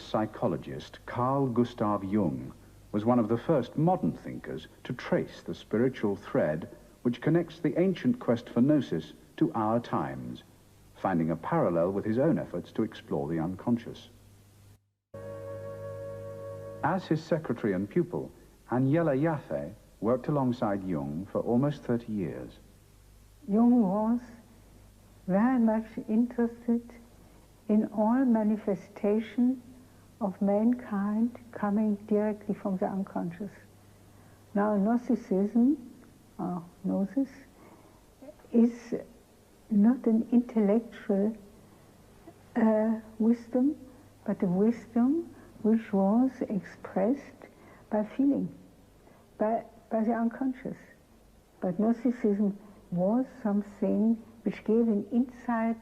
psychologist Carl Gustav Jung was one of the first modern thinkers to trace the spiritual thread which connects the ancient quest for gnosis to our times, finding a parallel with his own efforts to explore the unconscious. As his secretary and pupil, Aniela Jaffé worked alongside Jung for almost 30 years. Jung was very much interested in all manifestation of mankind coming directly from the unconscious. Now, Gnosticism, or Gnosis, is not an intellectual wisdom, but a wisdom which was expressed by feeling, by the unconscious. But Gnosticism was something which gave an insight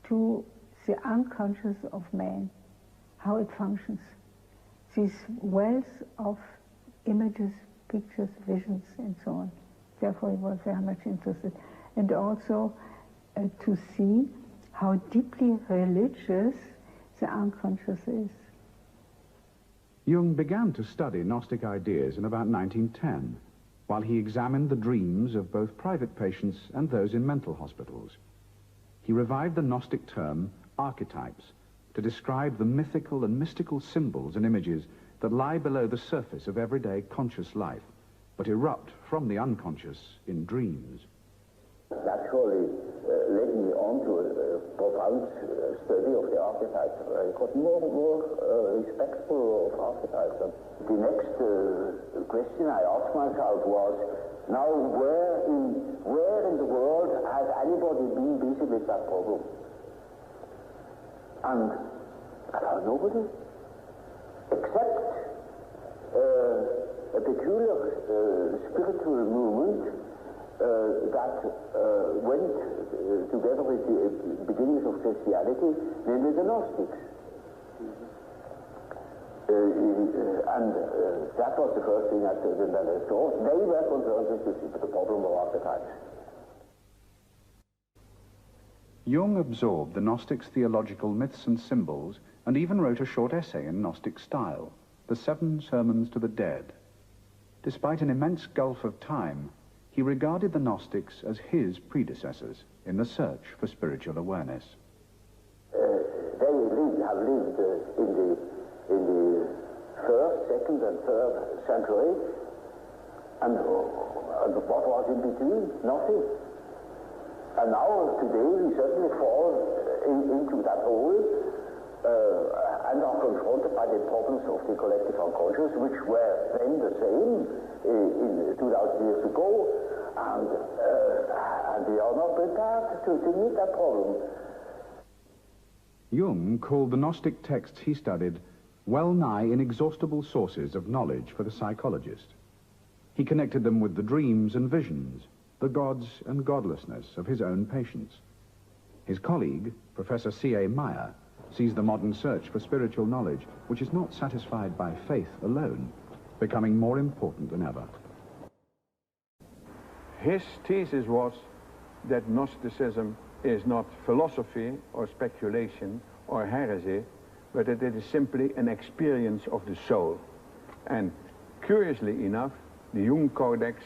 to the unconscious of man, how it functions. This wealth of images, pictures, visions, and so on. Therefore, he was very much interested. And also to see how deeply religious the unconscious is. Jung began to study Gnostic ideas in about 1910, while he examined the dreams of both private patients and those in mental hospitals. He revived the Gnostic term archetypes to describe the mythical and mystical symbols and images that lie below the surface of everyday conscious life, but erupt from the unconscious in dreams. That surely led me on to a profound study of the archetypes. I got more and more respectful of archetypes. And the next question I asked myself was, now where in the world has anybody been busy with that problem? And I found nobody, except a peculiar spiritual movement that went together with the beginnings of Christianity, namely the Gnostics. And that was the first thing that I thought. They were concerned with the problem of archetypes. Jung absorbed the Gnostics' theological myths and symbols and even wrote a short essay in Gnostic style, The 7 Sermons to the Dead. Despite an immense gulf of time, he regarded the Gnostics as his predecessors in the search for spiritual awareness. They have lived in the 1st, 2nd, and 3rd century, and what was in between? Nothing. And now, today, we certainly fall into that hole and are confronted by the problems of the collective unconscious, which were then the same in 2,000 years ago, and we are not prepared to meet that problem. Jung called the Gnostic texts he studied well-nigh inexhaustible sources of knowledge for the psychologist. He connected them with the dreams and visions, the gods and godlessness of his own patients. His colleague, Professor C.A. Meyer, sees the modern search for spiritual knowledge, which is not satisfied by faith alone, becoming more important than ever. His thesis was that Gnosticism is not philosophy or speculation or heresy, but that it is simply an experience of the soul. And curiously enough, the Jung Codex,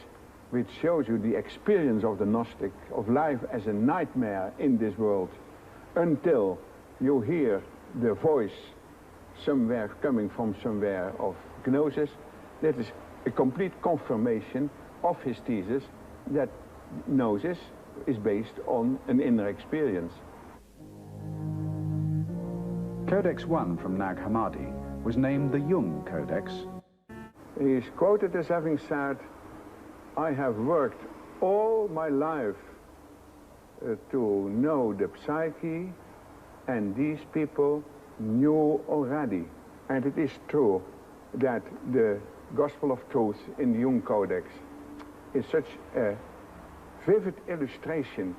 which shows you the experience of the Gnostic, of life as a nightmare in this world, until you hear the voice somewhere coming from somewhere of Gnosis, that is a complete confirmation of his thesis that Gnosis is based on an inner experience. Codex 1 from Nag Hammadi was named the Jung Codex. He is quoted as having said, "I have worked all my life to know the psyche, and these people knew already." And it is true that the Gospel of Truth in the Jung Codex is such a vivid illustration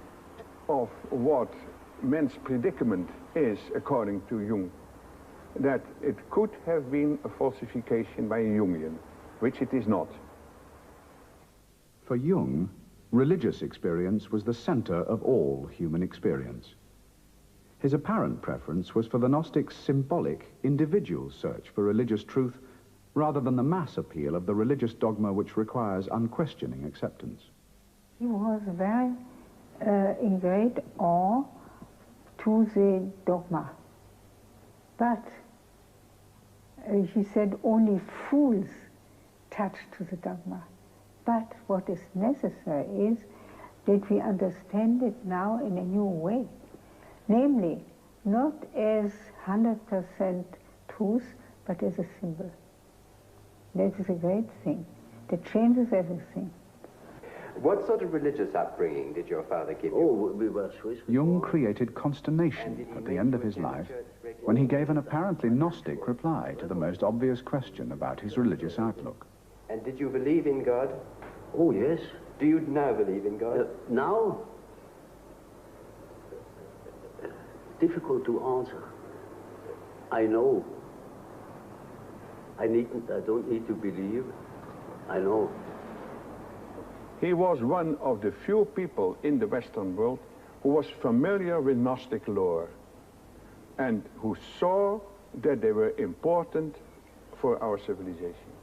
of what man's predicament is according to Jung, that it could have been a falsification by a Jungian, which it is not. For Jung, religious experience was the center of all human experience. His apparent preference was for the Gnostics' symbolic, individual search for religious truth rather than the mass appeal of the religious dogma which requires unquestioning acceptance. He was very in great awe to the dogma. But he said only fools touch to the dogma. But what is necessary is that we understand it now in a new way. Namely, not as 100% truth, but as a symbol. That is a great thing. That changes everything. What sort of religious upbringing did your father give you? Oh, we were Swiss. Jung created consternation at the end of his life when he gave an apparently Gnostic reply to the most obvious question about his religious outlook. And did you believe in God? Oh, yes. Do you now believe in God? Now? Difficult to answer. I know. I don't need to believe. I know. He was one of the few people in the Western world who was familiar with Gnostic lore and who saw that they were important for our civilization.